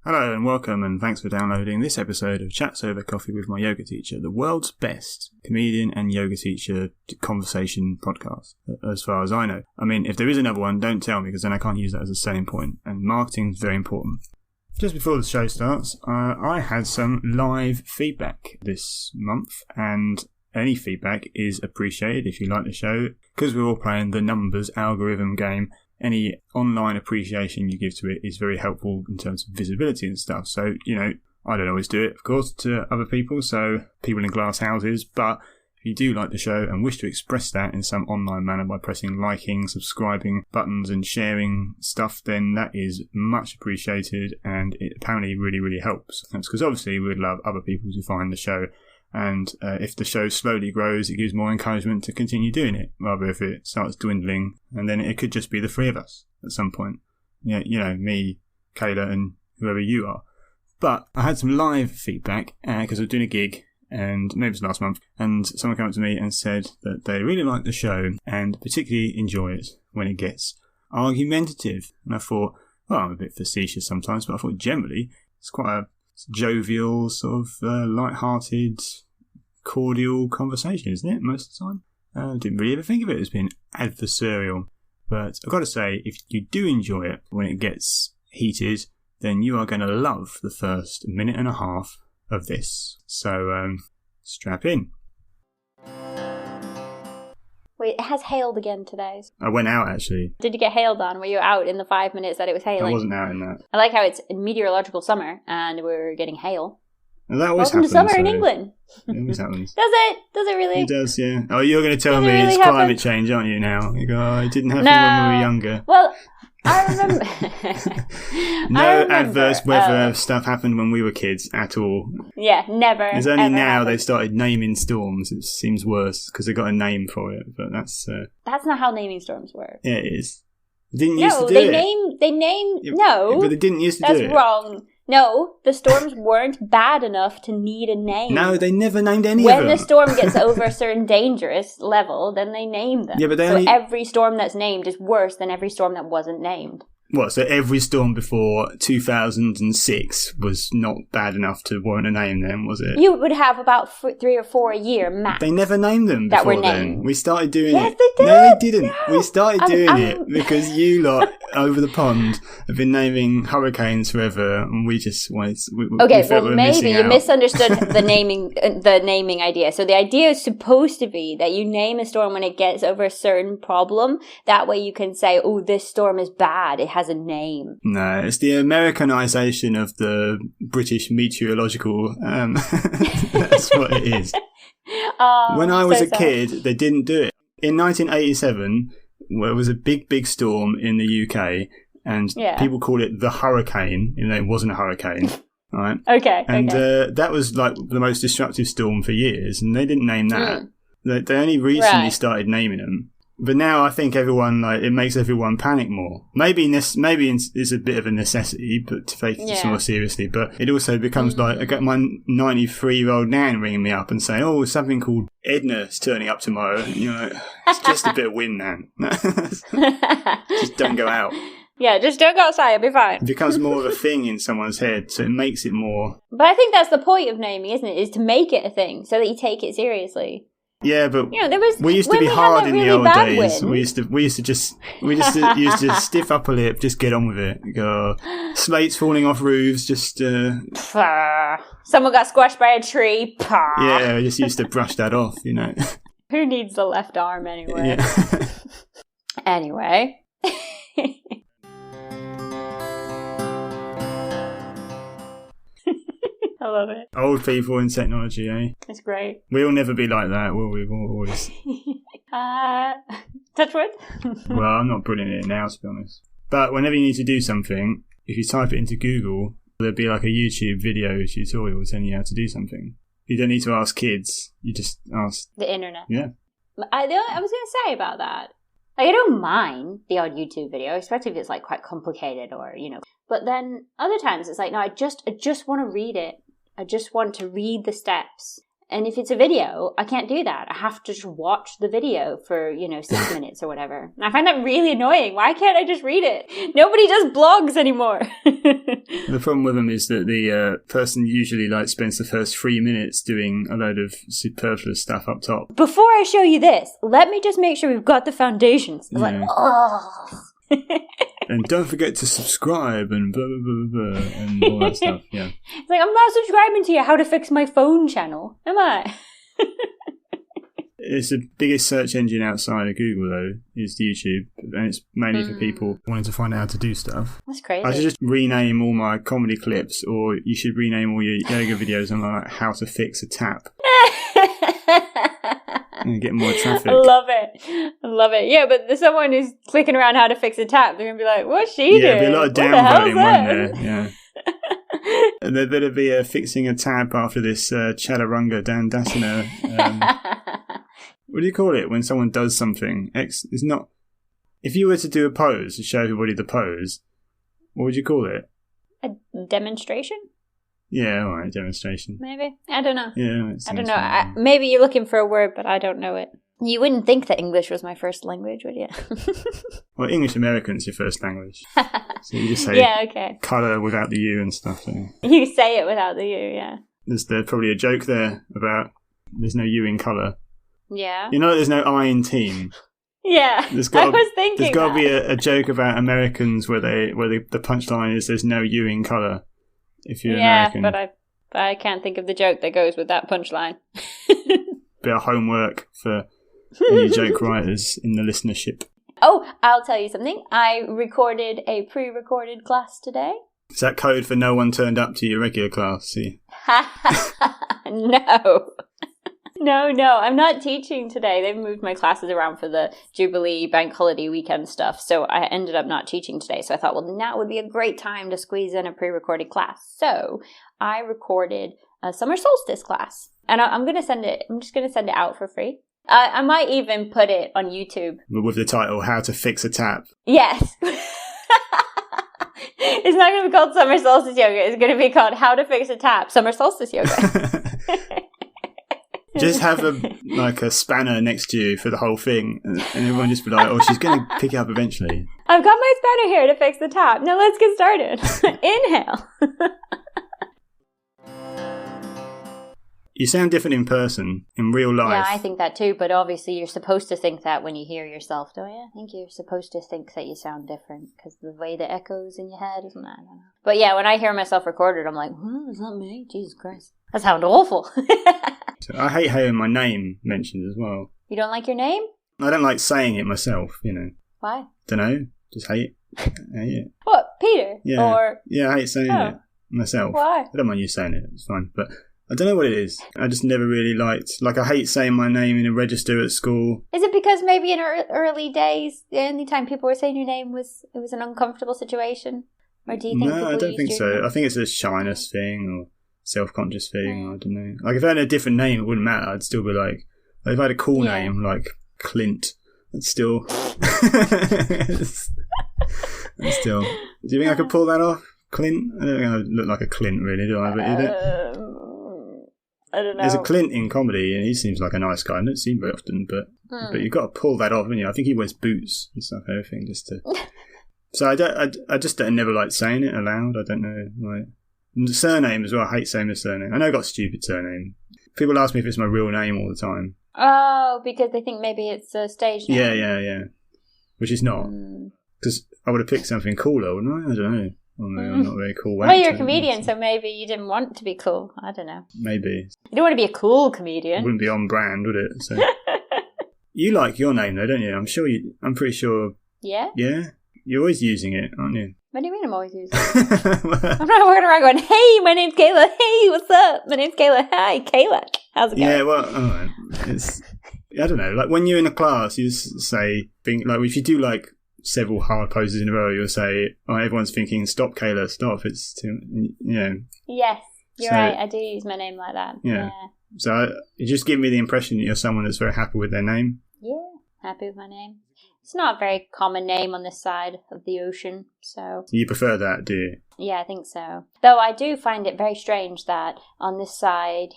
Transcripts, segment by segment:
Hello and welcome, and thanks for downloading this episode of Chats Over Coffee with my yoga teacher, the world's best comedian and yoga teacher conversation podcast, as far as I know. I mean, if there is another one, don't tell me, because then I can't use that as a selling point, and marketing is very important. Just before the show starts, I had some live feedback this month, and any feedback is appreciated if you like the show, because we're all playing the numbers algorithm game. Any online appreciation you give to it is very helpful in terms of visibility and stuff. So, I don't always do it, of course, to other people, so people in glass houses, but if you do like the show and wish to express that in some online manner by pressing liking, subscribing buttons and sharing stuff, then that is much appreciated, and it apparently really, really helps. That's because obviously we'd love other people to find the show. And if the show slowly grows, it gives more encouragement to continue doing it, rather if it starts dwindling, and then it could just be the three of us at some point. Yeah, me, Kayla, and whoever you are. But I had some live feedback, because I was doing a gig, and maybe it was last month, and someone came up to me and said that they really like the show, and particularly enjoy it when it gets argumentative. And I thought, well, I'm a bit facetious sometimes, but I thought generally it's quite a jovial, sort of light-hearted, cordial conversation, isn't it, most of the time? I didn't really ever think of it as being adversarial. But I've got to say, if you do enjoy it when it gets heated, then you are going to love the first minute and a half of this. So, strap in. Wait, it has hailed again today. I went out, actually. Did you get hailed on? Were you out in the 5 minutes that it was hailing? I wasn't out in that. I like how it's meteorological summer and we're getting hail. Well, that always Welcome happens. to summer in England. It always happens. Does it? Does it really? It does, yeah. Oh, you're going to tell Does me it really it's happen? climate change, aren't you, now? You go, oh, it didn't happen when we were younger. Well, I remember... No adverse weather stuff happened when we were kids at all. Yeah, never. It's only now happened. they've started naming storms. It seems worse because they got a name for it, but that's... That's not how naming storms work. Yeah, it is. They didn't used to do they it. name... Yeah, No. but they didn't used to do it. That's wrong. No, the storms weren't bad enough to need a name. No, they never named any of When them. the storm gets over a certain dangerous level, then they name them. Yeah, but so every storm that's named is worse than every storm that wasn't named. What, so every storm before 2006 was not bad enough to warrant a name then, was it? You would have about 3 or 4 a year max. They never named them that before were then. named. We started doing Yes, it. they did. No, they didn't. No. We started doing it because you lot over the pond have been naming hurricanes forever, and we just wanted. Okay, we felt well, we were maybe missing you out. misunderstood the naming idea. So the idea is supposed to be that you name a storm when it gets over a certain problem. That way you can say, oh, this storm is bad. It has a name. No, it's the Americanization of the British meteorological. That's what it is. When I was a kid, they didn't do it. In 1987, there was a big storm in the UK, and people called it the hurricane, even though it wasn't a hurricane. Right? Okay. And that was like the most destructive storm for years, and they didn't name that. They only recently started naming them. But now I think everyone, it makes everyone panic more. Maybe it's a bit of a necessity, but to take it more seriously. But it also becomes I get my 93-year-old nan ringing me up and saying, "Oh, something called Edna's turning up tomorrow." And you're like, it's just a bit of wind, nan. Just don't go out. Yeah, just don't go outside. It'll be fine. It becomes more of a thing in someone's head, so it makes it more. But I think that's the point of naming, isn't it? Is to make it a thing so that you take it seriously. Yeah, but we used to be hard in the old days. We used to just stiff upper lip, just get on with it. Go, slates falling off roofs, just. Someone got squashed by a tree. Yeah, I just used to brush that off, Who needs the left arm anyway? Yeah. Anyway. I love it. Old people in technology, eh? It's great. We'll never be like that, will we? We'll always. Touch wood? Well, I'm not brilliant at it now, to be honest. But whenever you need to do something, if you type it into Google, there'll be like a YouTube video tutorial telling you how to do something. You don't need to ask kids. You just ask... the internet. Yeah. I was going to say about that. I don't mind the odd YouTube video, especially if it's quite complicated or, But then other times it's no, I just want to read it. I just want to read the steps And if it's a video, I can't do that. I have to just watch the video for, 6 minutes or whatever. And I find that really annoying. Why can't I just read it? Nobody does blogs anymore. The problem with them is that the person usually spends the first 3 minutes doing a load of superfluous stuff up top. Before I show you this, let me just make sure we've got the foundations. It's like, oh. And don't forget to subscribe and blah, blah, blah, blah, and all that stuff, yeah. It's like, I'm not subscribing to your How to Fix My Phone channel, am I? It's the biggest search engine outside of Google, though, is YouTube. And it's mainly for people wanting to find out how to do stuff. That's crazy. I should just rename all my comedy clips, or you should rename all your yoga videos on how to fix a tap. And get more traffic. I love it. Yeah, but someone who's clicking around how to fix a tap, they're going to be like, what's she doing? Yeah, there'll be a lot of downvoting, won't there? Yeah. And there better be fixing a tap after this Chaturanga Dandasana. What do you call it when someone does something? It's not. If you were to do a pose to show everybody the pose, what would you call it? A demonstration? Yeah, all right, demonstration. Maybe. I don't know. Yeah, I don't know. Maybe you're looking for a word, but I don't know it. You wouldn't think that English was my first language, would you? Well, English American's your first language. So you just say colour without the U and stuff. So. You say it without the U, yeah. There's probably a joke there about there's no U in colour. Yeah. There's no I in team. Yeah, I was thinking there's got to be a joke about Americans where the punchline is there's no U in colour. If you're American. But I can't think of the joke that goes with that punchline. Bit of homework for any joke writers in the listenership. Oh, I'll tell you something. I recorded a pre-recorded class today. Is that code for no one turned up to your regular class? See? No, I'm not teaching today. They've moved my classes around for the Jubilee bank holiday weekend stuff, so I ended up not teaching today. So I thought, well, now would be a great time to squeeze in a pre-recorded class. So I recorded a summer solstice class, and I'm going to send it. I'm just going to send it out for free. I might even put it on YouTube. With the title, How to Fix a Tap. Yes. It's not going to be called Summer Solstice Yoga. It's going to be called How to Fix a Tap, Summer Solstice Yoga. Just have a spanner next to you for the whole thing, and everyone just be like, oh, she's going to pick it up eventually. I've got my spanner here to fix the tap. Now let's get started. Inhale. You sound different in person, in real life. Yeah, I think that too, but obviously you're supposed to think that when you hear yourself, don't you? I think you're supposed to think that you sound different, because the way the echoes in your head, isn't that? I don't know. But yeah, when I hear myself recorded, I'm like, is that me? Jesus Christ. That sounds awful. So I hate having my name mentioned as well. You don't like your name? I don't like saying it myself, Why? Don't know. Just hate it. What, Peter? Yeah. Yeah, I hate saying it myself. Why? I don't mind you saying it. It's fine. But I don't know what it is. I just never really liked... I hate saying my name in a register at school. Is it because maybe in early days, the only time people were saying your name was an uncomfortable situation? Or do you think No, I don't think so. I think it's a shyness thing or self-conscious thing. I don't know. If I had a different name, it wouldn't matter. I'd still be like... If I had a cool name, like Clint, I'd still... Still... Do you think I could pull that off? Clint? I don't think I look like a Clint, really, do I? But I don't know. There's a Clint in comedy, and he seems like a nice guy. I don't see him very often, but you've got to pull that off, haven't you? I think he wears boots and stuff, everything, just to... So I just never like saying it aloud. I don't know, and the surname as well. I hate saying the surname. I know I got a stupid surname. People ask me if it's my real name all the time. Oh, because they think maybe it's a stage name. Yeah. Which is not. Because I would have picked something cooler, wouldn't I? I don't know. I'm not very cool. Well, you're a comedian, so maybe you didn't want to be cool. I don't know. Maybe. You don't want to be a cool comedian. It wouldn't be on brand, would it? So. You like your name, though, don't you? I'm pretty sure. Yeah? Yeah? You're always using it, aren't you? What do you mean I'm always using it? I'm not walking around going, hey, my name's Kayla. Hey, what's up? My name's Kayla. Hi, Kayla. How's it going? Yeah, well, I don't know. Like, when you're in a class, you just say, if you do, several hard poses in a row, you'll say, everyone's thinking, stop, Kayla, stop. It's too, Yes, you're right. I do use my name like that. Yeah. So you just give me the impression that you're someone that's very happy with their name. Yeah, happy with my name. It's not a very common name on this side of the ocean, so... You prefer that, do you? Yeah, I think so. Though I do find it very strange that on this side,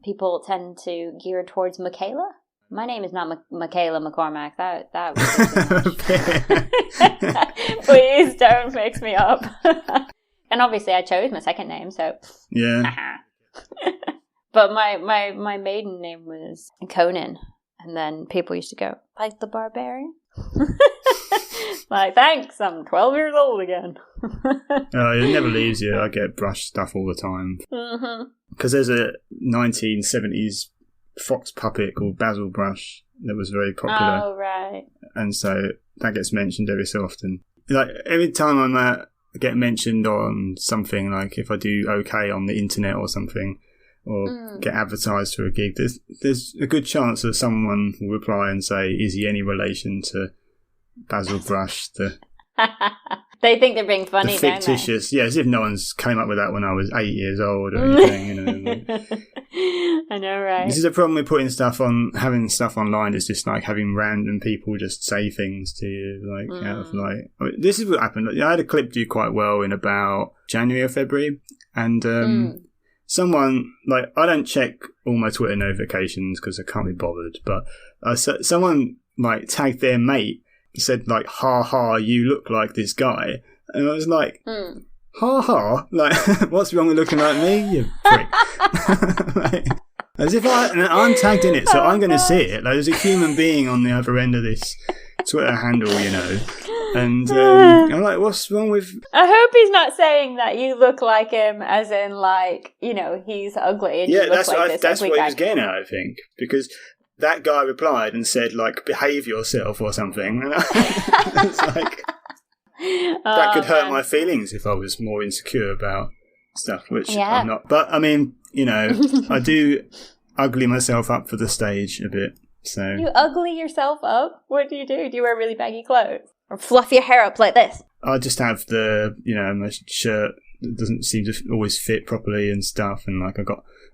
people tend to gear towards Michaela. My name is not Kayla McCormack. That was Please don't mix me up. And obviously I chose my second name, so yeah. But my maiden name was Conan, and then people used to go, like the barbarian? Like, thanks, I'm 12 years old again. It never leaves you. I get brush stuff all the time. Because there's a 1970s fox puppet called Basil Brush that was very popular. Oh, right. And so that gets mentioned every so often. Like, every time I get mentioned on something, like if I do okay on the internet or something, or get advertised for a gig, there's a good chance that someone will reply and say, is he any relation to Basil Brush, They think they're being funny, the fictitious, don't they? Yeah, as if no one's came up with that when I was 8 years old or anything, you know. I know, right? This is a problem with having stuff online. It's just like having random people just say things to you, like out of like. I mean, this is what happened. I had a clip do quite well in about January or February, and someone, like, I don't check all my Twitter notifications because I can't be bothered, but someone like tagged their mate. Said like, ha ha, you look like this guy. And I was like, ha ha, like, what's wrong with looking like me, you prick? Like, as if I'm tagged in it, so I'm going to see it. Like, there's a human being on the other end of this Twitter handle, you know. And I'm like, what's wrong with... I hope he's not saying that you look like him, as in, like, you know, he's ugly and you look like this. That's what he was getting at, I think. Because... that guy replied and said, like, behave yourself or something. And it's like, that could hurt my feelings if I was more insecure about stuff, which I'm not. But, I mean, you know, I do ugly myself up for the stage a bit, so... You ugly yourself up? What do? Do you wear really baggy clothes? Or fluff your hair up like this? I just have my shirt that doesn't seem to always fit properly and stuff, and, like,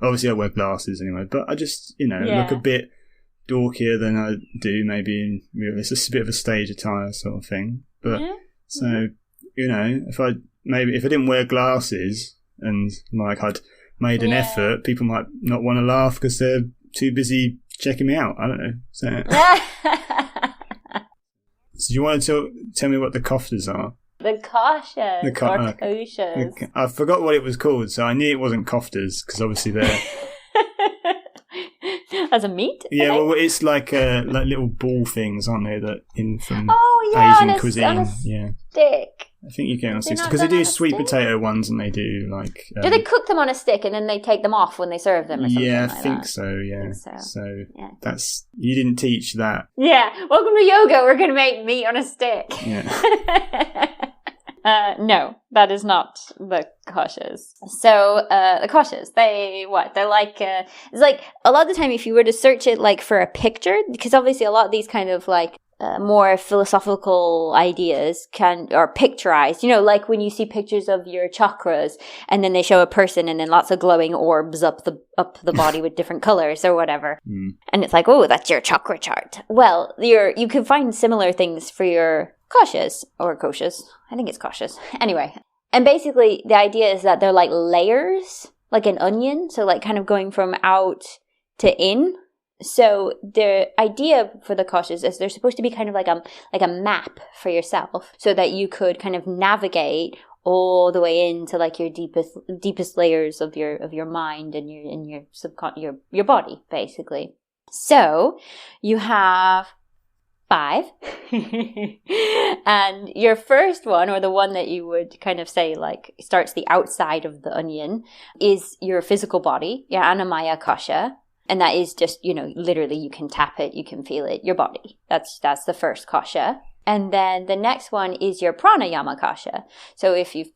obviously I wear glasses anyway, but I just, look a bit... dorkier than I do, maybe it's just a bit of a stage attire sort of thing. But so if I didn't wear glasses and like I'd made an effort, people might not want to laugh because they're too busy checking me out. I don't know. So do you want to tell me what the Koshas are? The Koshas or Koshas. I forgot what it was called, so I knew it wasn't koftas because obviously they're as a meat? Yeah, well, it's like little ball things, aren't they? That from Asian cuisine. On a stick. I think you get on sticks because they do sweet potato ones, and they do like. Do they cook them on a stick and then they take them off when they serve them? Or something I like think that? so. Yeah. So that's you didn't teach that. Yeah. Welcome to yoga. We're going to make meat on a stick. Yeah. No, that is not the Koshas. So, the Koshas, they're like, it's like, a lot of the time if you were to search it, like, for a picture, because obviously a lot of these kind of, like, more philosophical ideas are picturized, like when you see pictures of your chakras, and then they show a person, and then lots of glowing orbs up the body with different colors or whatever. And it's like, oh, that's your chakra chart. Well, you can find similar things for your Koshas, or Koshas. I think it's Koshas. Anyway. And basically, the idea is that they're like layers, like an onion. So like kind of going from out to in. So the idea for the Koshas is they're supposed to be kind of like a map for yourself so that you could kind of navigate all the way into like your deepest layers of your mind and your body, basically. So you have 5. And your first one, or the one that you would kind of say like starts the outside of the onion, is your physical body, your Annamaya Kosha. And that is just, literally you can tap it, you can feel it, your body. That's the first Kosha. And then the next one is your Pranayama Kosha. So if you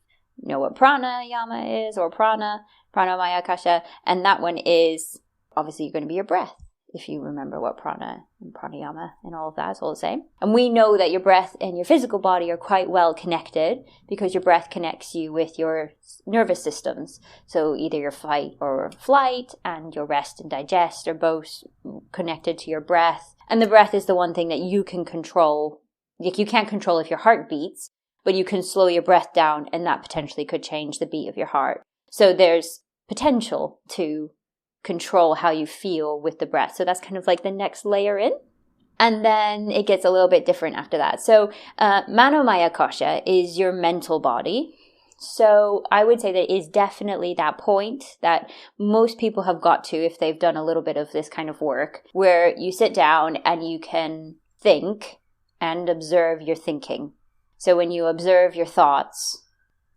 know what Pranayama is, or Pranamaya Kosha, and that one is obviously going to be your breath. If you remember what prana and pranayama and all of that is all the same. And we know that your breath and your physical body are quite well connected because your breath connects you with your nervous systems. So either your fight or flight and your rest and digest are both connected to your breath. And the breath is the one thing that you can control. Like, you can't control if your heart beats, but you can slow your breath down, and that potentially could change the beat of your heart. So there's potential to control how you feel with the breath. So that's kind of like the next layer in. And then it gets a little bit different after that. So Manomaya Kosha is your mental body. So I would say that is definitely that point that most people have got to if they've done a little bit of this kind of work, where you sit down and you can think and observe your thinking. So when you observe your thoughts,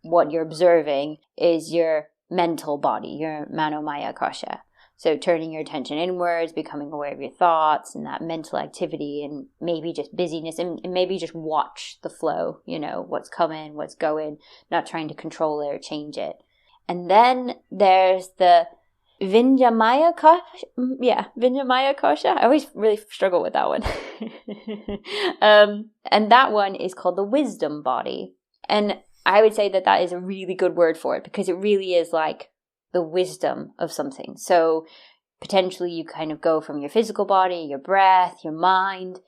what you're observing is your mental body, your Manomaya Kosha. So turning your attention inwards, becoming aware of your thoughts and that mental activity, and maybe just busyness, and maybe just watch the flow, what's coming, what's going, not trying to control it or change it. And then there's the Vinyamaya Kosha. Yeah, Vinyamaya Kosha. I always really struggle with that one. And that one is called the wisdom body. And I would say that that is a really good word for it, because it really is like the wisdom of something. So potentially you kind of go from your physical body, your breath, your mind,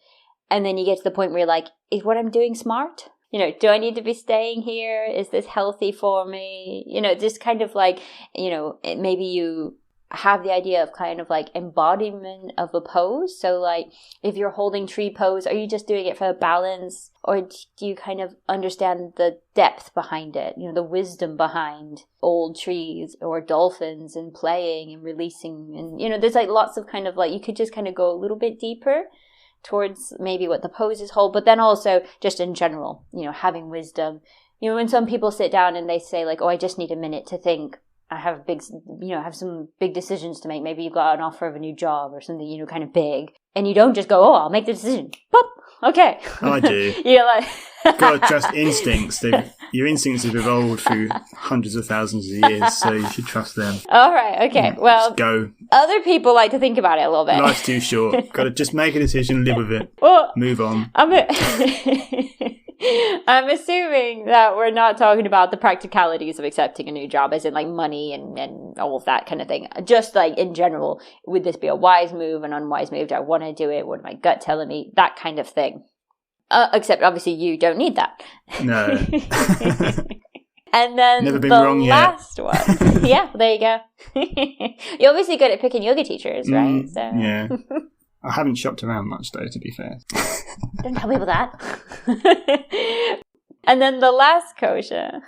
and then you get to the point where you're like, is what I'm doing smart? Do I need to be staying here? Is this healthy for me? Just kind of like, maybe you have the idea of kind of like embodiment of a pose. So like if you're holding tree pose, are you just doing it for the balance, or do you kind of understand the depth behind it, the wisdom behind old trees or dolphins and playing and releasing, and there's like lots of kind of like, you could just kind of go a little bit deeper towards maybe what the poses hold, but then also just in general, having wisdom. When some people sit down and they say like, oh, I just need a minute to think, I have some big decisions to make. Maybe you've got an offer of a new job or something, kind of big. And you don't just go, oh, I'll make the decision. Pop. Okay. I do. You're like... Got to trust instincts. Your instincts have evolved through hundreds of thousands of years, so you should trust them. All right. Okay. Well, just go. Other people like to think about it a little bit. Life's too short. Got to just make a decision, live with it. Well, move on. I'm assuming that we're not talking about the practicalities of accepting a new job, as in like money and all of that kind of thing. Just like in general, would this be a wise move, an unwise move? Do I want to do it? What is my gut telling me? That kind of thing. Except obviously you don't need that. No. And then never been wrong last one. Yeah, there you go. You're obviously good at picking yoga teachers, right? So. Yeah. I haven't shopped around much, though, to be fair. Don't tell people that. And then the last kosha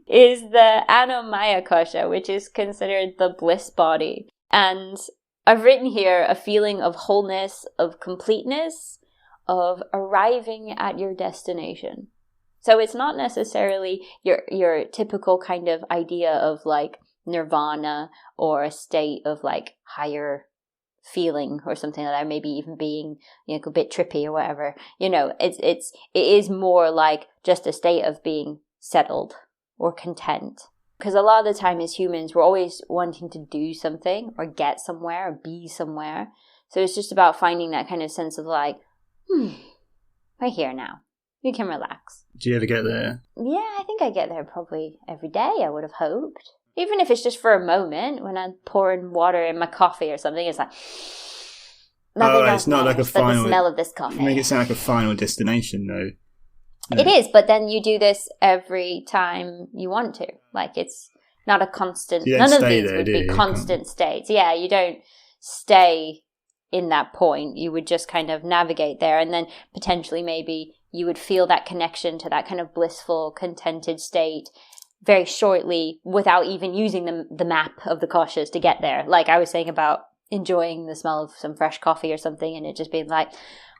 is the Anomaya Kosha, which is considered the bliss body. And I've written here a feeling of wholeness, of completeness, of arriving at your destination. So it's not necessarily your typical kind of idea of like nirvana or a state of like higher feeling or something like that, maybe even being a bit trippy or whatever. It is more like just a state of being settled or content. Because a lot of the time as humans, we're always wanting to do something or get somewhere or be somewhere. So it's just about finding that kind of sense of like, we're here now. We can relax. Do you ever get there? Yeah, I think I get there probably every day, I would have hoped. Even if it's just for a moment, when I'm pouring water in my coffee or something, it's like... it's not like a final... the smell of this coffee. You make it sound like a final destination, though. Yeah. It is, but then you do this every time you want to. Like, it's not a constant... So none of these would be constant states. Yeah, you don't stay in that point. You would just kind of navigate there, and then potentially maybe you would feel that connection to that kind of blissful, contented state very shortly without even using the map of the koshas to get there. Like I was saying about enjoying the smell of some fresh coffee or something, and it just being like,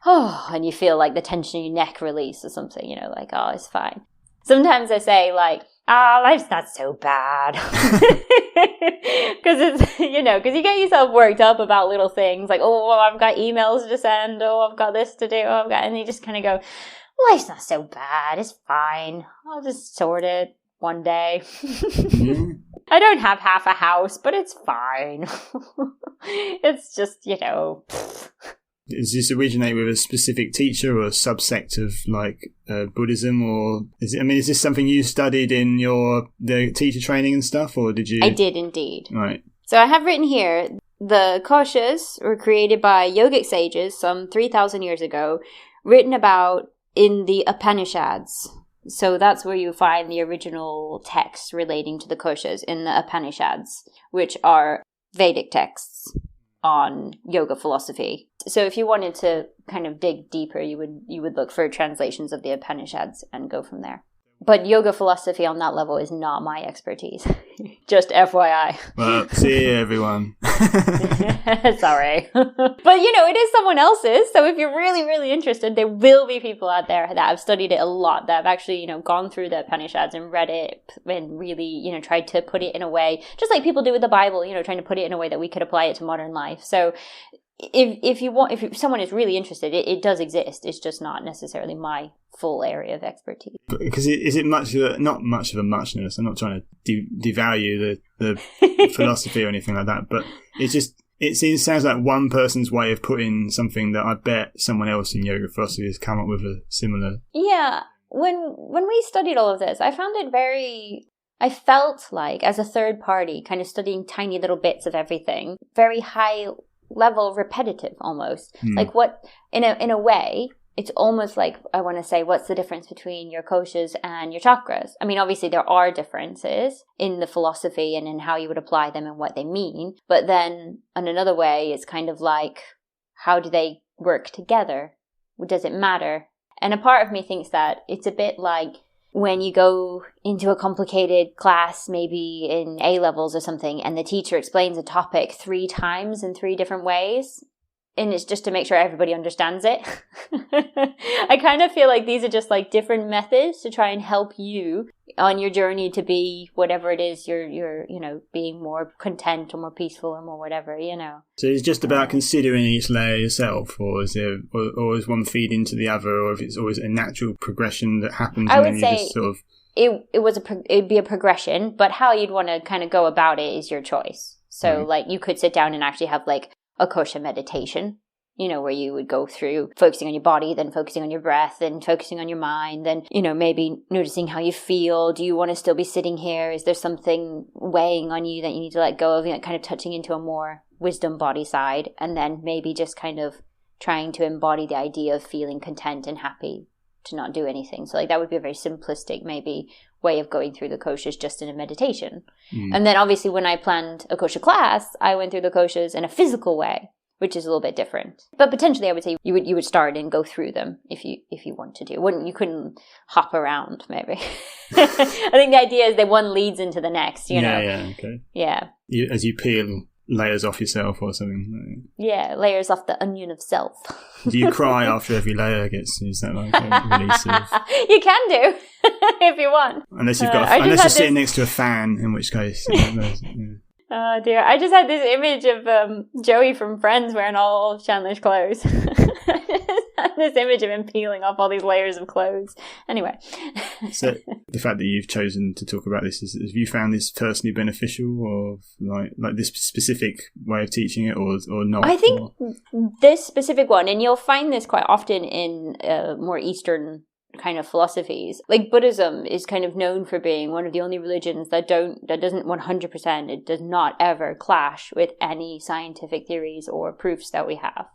oh, and you feel like the tension in your neck release or something, like, oh, it's fine. Sometimes I say like, life's not so bad. Because it's, because you get yourself worked up about little things like, oh, well, I've got emails to send, oh, I've got this to do, and you just kind of go, life's not so bad, it's fine. I'll just sort it one day. I don't have half a house, but it's fine. It's just, Does this originate with a specific teacher or a subsect of Buddhism, or is this something you studied in the teacher training and stuff, or did you? I did indeed. Right. So I have written here, the koshas were created by yogic sages some 3,000 years ago, written about in the Upanishads. So that's where you find the original texts relating to the Koshas in the Upanishads, which are Vedic texts on yoga philosophy. So if you wanted to kind of dig deeper, you would look for translations of the Upanishads and go from there. But yoga philosophy on that level is not my expertise. Just FYI. Well, see you, everyone. Sorry. But, it is someone else's. So if you're really, really interested, there will be people out there that have studied it a lot, that have actually, gone through the Upanishads and read it and really, tried to put it in a way, just like people do with the Bible, trying to put it in a way that we could apply it to modern life. So if someone is really interested, it does exist. It's just not necessarily my full area of expertise. Because is it not much of a muchness? I'm not trying to devalue the philosophy or anything like that, but sounds like one person's way of putting something that I bet someone else in yoga philosophy has come up with a similar. Yeah, when we studied all of this, I found it I felt like, as a third party, kind of studying tiny little bits of everything, very high level, repetitive almost. Like what, in a way, it's almost like I want to say, what's the difference between your koshas and your chakras? I mean, obviously there are differences in the philosophy and in how you would apply them and what they mean. But then in another way, it's kind of like, how do they work together? Does it matter? And a part of me thinks that it's a bit like when you go into a complicated class, maybe in A-levels or something, and the teacher explains a topic 3 times in 3 different ways, and it's just to make sure everybody understands it. I kind of feel like these are just like different methods to try and help you on your journey to be whatever it is you're being more content or more peaceful or more whatever, So it's just about considering each layer yourself, or is there, or is one feed into the other, or if it's always a natural progression that happens? I and would then say you just sort of... it'd be a progression, but how you'd want to kind of go about it is your choice. So like you could sit down and actually have like a kosha meditation, where you would go through focusing on your body, then focusing on your breath, then focusing on your mind, then, maybe noticing how you feel. Do you want to still be sitting here? Is there something weighing on you that you need to let go of? Kind of touching into a more wisdom body side, and then maybe just kind of trying to embody the idea of feeling content and happy to not do anything. So like that would be a very simplistic maybe way of going through the koshas just in a meditation. And then obviously when I planned a kosha class, I went through the koshas in a physical way, which is a little bit different. But potentially I would say you would start and go through them if you want to do. You couldn't hop around maybe. I think the idea is that one leads into the next, Yeah, okay. Yeah. As you peel layers off yourself or something. Yeah, layers off the onion of self. Do you cry after every layer gets, is that like a release of... You can do, if you want. Unless unless you're sitting next to a fan, in which case... Oh dear, I just had this image of Joey from Friends wearing all of Chandler's clothes. This image of him peeling off all these layers of clothes. Anyway. So the fact that you've chosen to talk about this, have you found this personally beneficial, or like this specific way of teaching it, or not? I think this specific one, and you'll find this quite often in more Eastern kind of philosophies. Like Buddhism is kind of known for being one of the only religions that doesn't 100%, it does not ever clash with any scientific theories or proofs that we have.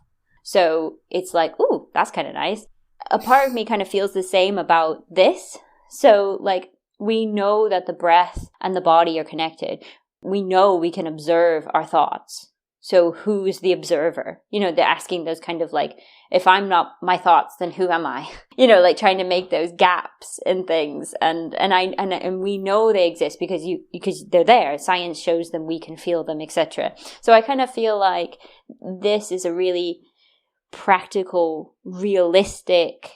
So it's like, ooh, that's kind of nice. A part of me kind of feels the same about this. So like we know that the breath and the body are connected. We know we can observe our thoughts. So who's the observer? They're asking those kind of like, if I'm not my thoughts, then who am I? Like trying to make those gaps in things. And we know they exist because they're there. Science shows them, we can feel them, etc. So I kind of feel like this is a really practical, realistic,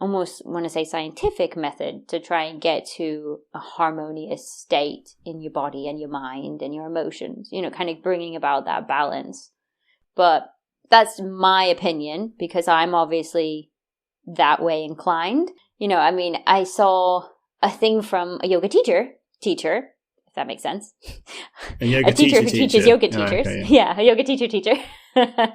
almost want to say scientific method to try and get to a harmonious state in your body and your mind and your emotions, kind of bringing about that balance. But that's my opinion because I'm obviously that way inclined. I saw a thing from a yoga teacher, if that makes sense. A yoga teacher who teaches yoga teachers. Oh, okay, yeah, a yoga teacher.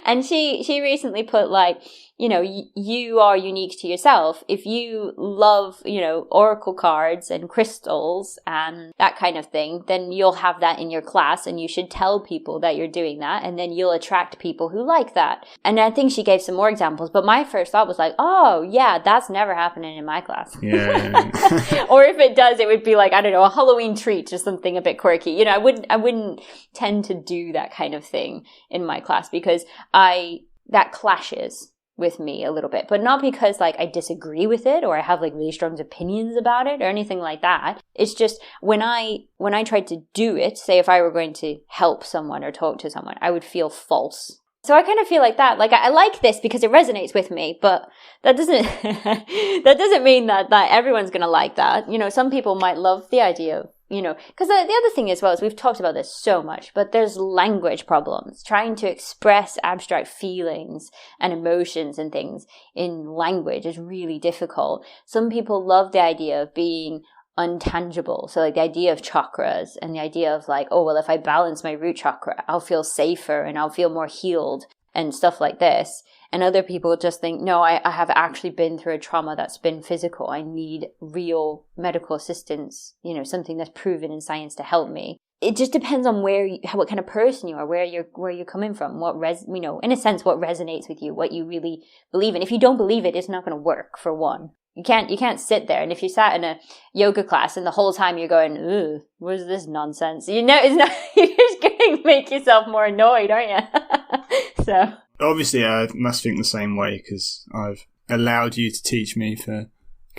And she recently put like, you know, you are unique to yourself. If you love, you know, oracle cards and crystals and that kind of thing, then you'll have that in your class and you should tell people that you're doing that, and then you'll attract people who like that. And I think she gave some more examples, but my first thought was like, oh yeah, that's never happening in my class. Yeah. Or if it does, it would be like, I don't know, a Halloween treat or something a bit quirky. You know, I wouldn't tend to do that kind of thing in my class because that clashes with me a little bit, but not because like I disagree with it or I have like really strong opinions about it or anything like that. It's just when I tried to do it, say if I were going to help someone or talk to someone, I would feel false. So I kind of feel like that. Like I like this because it resonates with me, but that doesn't that doesn't mean that everyone's going to like that. You know, some people might love the idea of, you know, because the other thing as well is we've talked about this so much, but there's language problems. Trying to express abstract feelings and emotions and things in language is really difficult. Some people love the idea of being untangible. So like the idea of chakras and the idea of like, oh, well, if I balance my root chakra, I'll feel safer and I'll feel more healed and stuff like this. And other people just think, no, I have actually been through a trauma that's been physical. I need real medical assistance, you know, something that's proven in science to help me. It just depends on what kind of person you are, where you're coming from, you know, in a sense, what resonates with you, what you really believe in. If you don't believe it, it's not going to work, for one. You can't sit there. And if you sat in a yoga class and the whole time you're going, ugh, what is this nonsense? You know, it's not, you're just going to make yourself more annoyed, aren't you? So. Obviously, I must think the same way because I've allowed you to teach me for a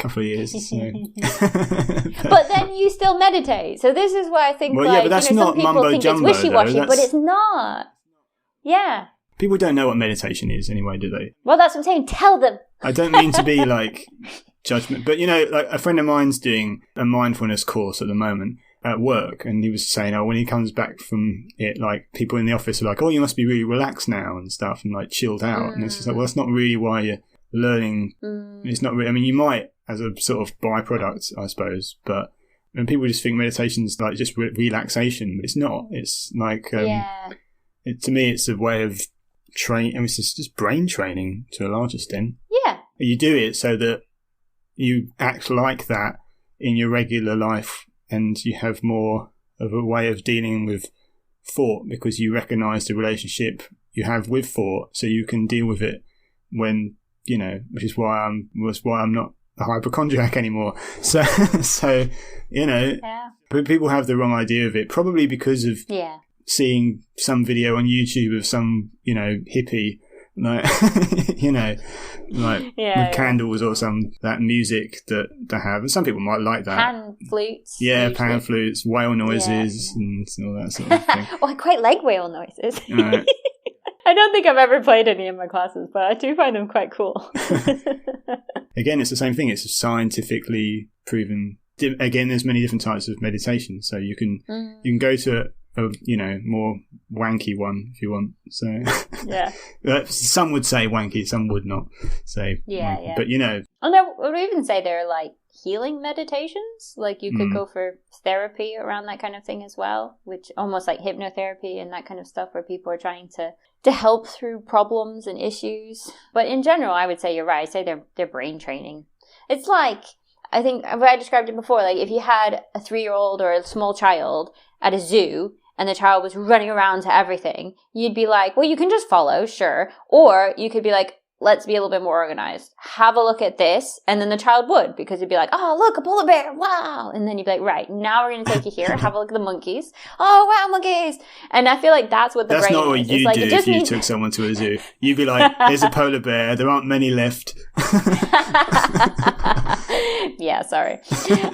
couple of years. So. But then you still meditate. So this is why I think, well, like, yeah, but that's, you know, some people think it's wishy-washy, but it's not. Yeah. People don't know what meditation is anyway, do they? Well, that's what I'm saying. Tell them. I don't mean to be like judgment, but you know, like a friend of mine's doing a mindfulness course at the moment at work, and he was saying, oh, when he comes back from it, like people in the office are like, oh, you must be really relaxed now and stuff, and like chilled out. And it's just like, well, that's not really why you're learning. It's not really. I mean, you might as a sort of byproduct, I suppose, but when people just think meditation's like just relaxation, but it's not. It's like, to me, it's a way of it's just brain training to a large extent. Yeah. You do it so that you act like that in your regular life and you have more of a way of dealing with thought because you recognize the relationship you have with thought so you can deal with it when, you know, which is why I'm not a hypochondriac anymore. So, you know, but people have the wrong idea of it, probably because of seeing some video on YouTube of some, you know, hippie, like, you know, like with candles or that music that they have. And some people might like that. Pan flutes. Yeah, usually. Pan flutes, whale noises and all that sort of thing. Well, I quite like whale noises. Right. I don't think I've ever played any in my classes, but I do find them quite cool. Again, it's the same thing. It's scientifically proven. Again, there's many different types of meditation. So you can go to a you know, more wanky one if you want. So yeah, some would say wanky, some would not say wanky. But you know, I would even say they're like healing meditations. Like you could go for therapy around that kind of thing as well, which almost like hypnotherapy and that kind of stuff, where people are trying to help through problems and issues. But in general, I would say you're right. I say they're brain training. It's like, I think I described it before, like if you had a 3-year-old or a small child at a zoo and the child was running around to everything, you'd be like, well, you can just follow, sure. Or you could be like, let's be a little bit more organized. Have a look at this. And then the child would, because he'd be like, oh, look, a polar bear. Wow. And then you'd be like, right, now we're going to take you here. Have a look at the monkeys. Oh, wow, monkeys. And I feel like that's what the brain is. That's not what you'd do if you took someone to a zoo. You'd be like, there's a polar bear. There aren't many left. Yeah, sorry.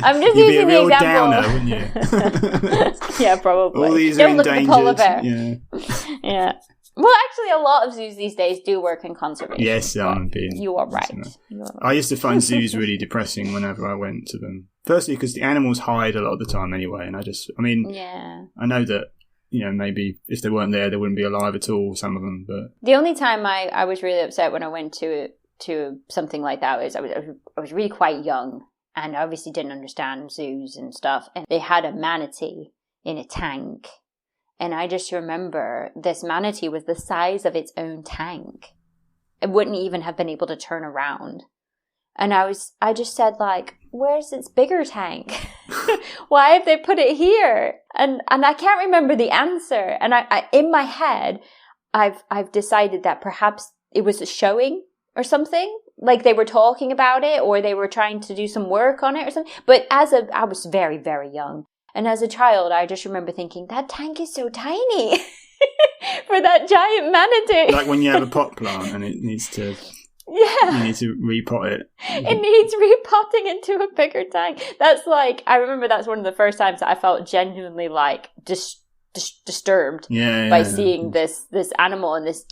I'm just using the example. You'd be a real downer, wouldn't you? Yeah, probably. All these Don't are look endangered. at the polar bear. Yeah. Yeah. Well, actually, a lot of zoos these days do work in conservation. Yes, you are right. I used to find zoos really depressing whenever I went to them. Firstly, because the animals hide a lot of the time anyway, and I know that, you know, maybe if they weren't there, they wouldn't be alive at all, some of them. But the only time I was really upset when I went to something like that was I was really quite young, and I obviously didn't understand zoos and stuff, and they had a manatee in a tank. And I just remember this manatee was the size of its own tank. It wouldn't even have been able to turn around. And I just said, like, where's its bigger tank? Why have they put it here? And I can't remember the answer. And I in my head, I've decided that perhaps it was a showing or something. Like they were talking about it, or they were trying to do some work on it or something. But I was very, very young. And as a child, I just remember thinking, that tank is so tiny for that giant manatee. Like when you have a pot plant and it needs to... Yeah. You need to repot it. It needs repotting into a bigger tank. That's like, I remember that's one of the first times that I felt genuinely like disturbed by seeing this animal and this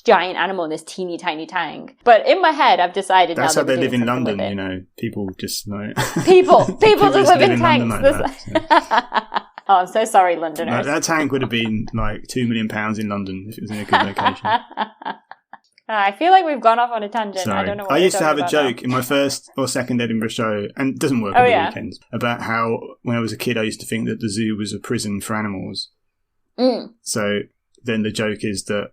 giant animal in this teeny tiny tank. But in my head, I've decided that's now how they live in London, you know. People just like... People just live in tanks. Like that, Oh, I'm so sorry, Londoners. That tank would have been like £2 million in London if it was in a good location. I feel like we've gone off on a tangent. Sorry. I don't know what I used to have a now. joke in my first or second Edinburgh show, and it doesn't work on the weekends, about how when I was a kid I used to think that the zoo was a prison for animals. So then the joke is that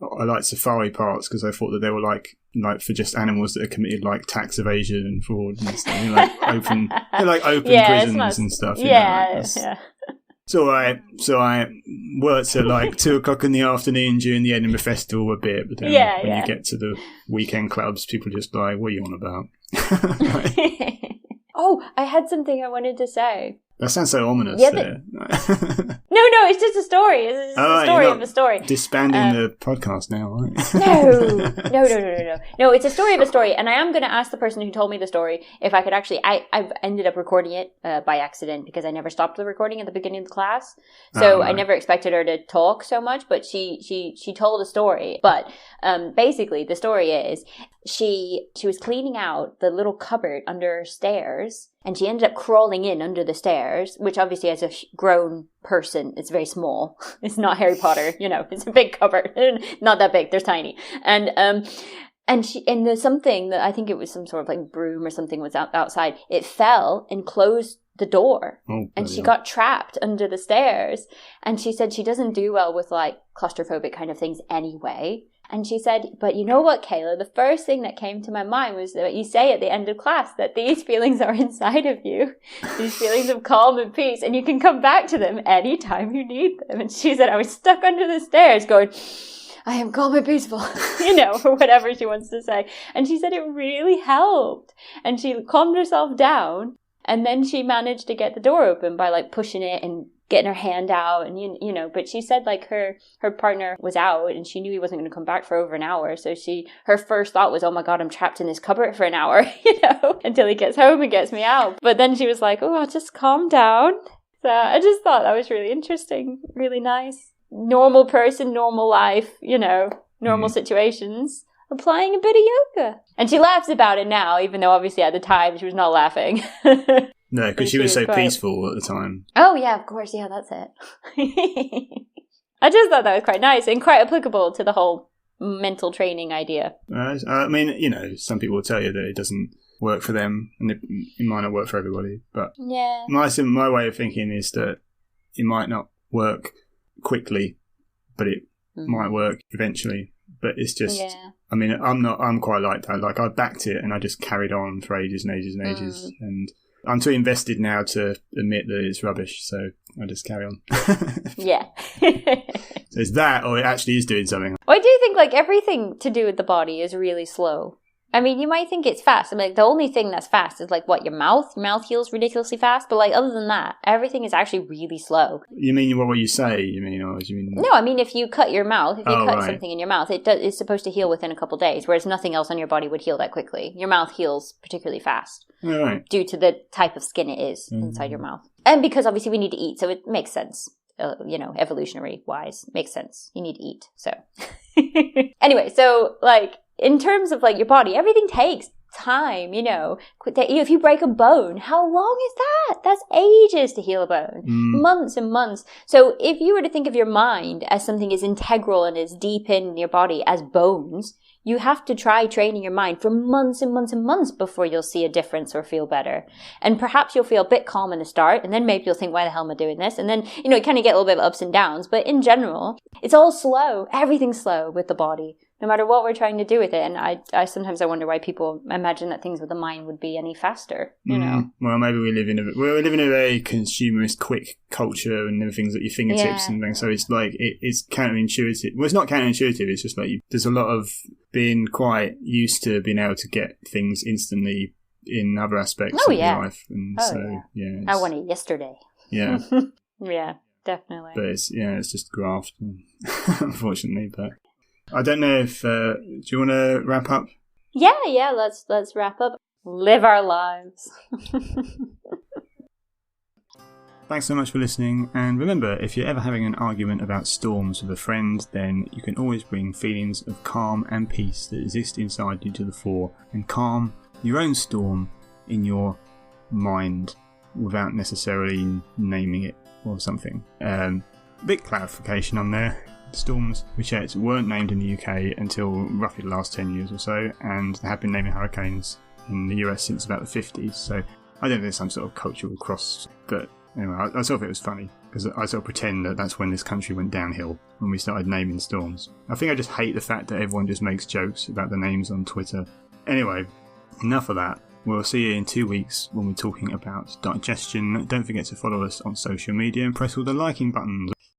I like safari parks because I thought that they were like for just animals that have committed like tax evasion and fraud and stuff. Open prisons and stuff. Yeah. So I worked at like 2:00 in the afternoon during the Edinburgh Festival a bit, but then when you get to the weekend clubs, people just like, what are you on about? Oh, I had something I wanted to say. That sounds so ominous there. No, it's just a story. It's just a story of a story. Disbanding the podcast now, right? No, it's a story of a story. And I am going to ask the person who told me the story if I could actually... I've ended up recording it by accident because I never stopped the recording at the beginning of the class. So I never expected her to talk so much, but she told a story. But basically, the story is she was cleaning out the little cupboard under her stairs. And she ended up crawling in under the stairs, which obviously as a grown person, it's very small. It's not Harry Potter, it's a big cupboard. Not that big, they're tiny. And there's something that I think it was some sort of like broom or something was outside. It fell and closed the door. And she got trapped under the stairs. And she said she doesn't do well with like claustrophobic kind of things anyway. And she said, but you know what, Kayla? The first thing that came to my mind was that you say at the end of class that these feelings are inside of you, these feelings of calm and peace, and you can come back to them anytime you need them. And she said, I was stuck under the stairs going, I am calm and peaceful, or whatever she wants to say. And she said it really helped. And she calmed herself down. And then she managed to get the door open by like pushing it and getting her hand out and but she said like her partner was out and she knew he wasn't going to come back for over an hour, so her first thought was, oh my god, I'm trapped in this cupboard for an hour until he gets home and gets me out. But then she was like, oh, I'll just calm down. So I just thought that was really interesting, really nice. Normal person, normal life, normal situations, applying a bit of yoga. And she laughs about it now, even though obviously at the time she was not laughing. No, because she was so peaceful at the time. Oh, yeah, of course. Yeah, that's it. I just thought that was quite nice and quite applicable to the whole mental training idea. I mean, some people will tell you that it doesn't work for them and it might not work for everybody. But my way of thinking is that it might not work quickly, but it might work eventually. But it's just, I mean, I'm quite like that. Like I backed it and I just carried on for ages and ages and ages. And I'm too invested now to admit that it's rubbish, so I just carry on. Yeah. So it's that, or it actually is doing something. Well, I do think like everything to do with the body is really slow. I mean, you might think it's fast. I mean, like, the only thing that's fast is like what, your mouth? Your mouth heals ridiculously fast, but like other than that, everything is actually really slow. You mean what you say? You mean, or do you mean? No, I mean if you cut your mouth, if you cut something in your mouth, it's supposed to heal within a couple days, whereas nothing else on your body would heal that quickly. Your mouth heals particularly fast, due to the type of skin it is inside your mouth, and because obviously we need to eat, so it makes sense. Evolutionary wise, makes sense. You need to eat, so anyway, so like. In terms of like your body, everything takes time, If you break a bone, how long is that? That's ages to heal a bone. Months and months. So if you were to think of your mind as something as integral and as deep in your body as bones, You have to try training your mind for months and months and months before you'll see a difference or feel better. And perhaps you'll feel a bit calm in the start, and then maybe you'll think, why the hell am I doing this? And then, you kind of get a little bit of ups and downs. But in general, it's all slow. Everything's slow with the body, no matter what we're trying to do with it. And I sometimes wonder why people imagine that things with the mind would be any faster, Well, maybe we live in a very consumerist, quick culture, and everything's at your fingertips and things. So it's like it's counterintuitive. Well, it's not counterintuitive. It's just like there's a lot of being quite used to being able to get things instantly in other aspects of your life, and I want it yesterday. Yeah, yeah, definitely. But it's just graft, unfortunately. But I don't know if do you want to wrap up? Yeah. Let's wrap up. Live our lives. Thanks so much for listening, and remember, if you're ever having an argument about storms with a friend, then you can always bring feelings of calm and peace that exist inside you to the fore, and calm your own storm in your mind without necessarily naming it or something. Big clarification on there. Storms we checked weren't named in the UK until roughly the last 10 years or so, and they have been naming hurricanes in the US since about the 50s, so I don't think there's some sort of cultural cross, but anyway, I sort of thought it was funny, because I sort of pretend that that's when this country went downhill, when we started naming storms. I think I just hate the fact that everyone just makes jokes about the names on Twitter. Anyway, enough of that. We'll see you in 2 weeks when we're talking about digestion. Don't forget to follow us on social media and press all the liking buttons.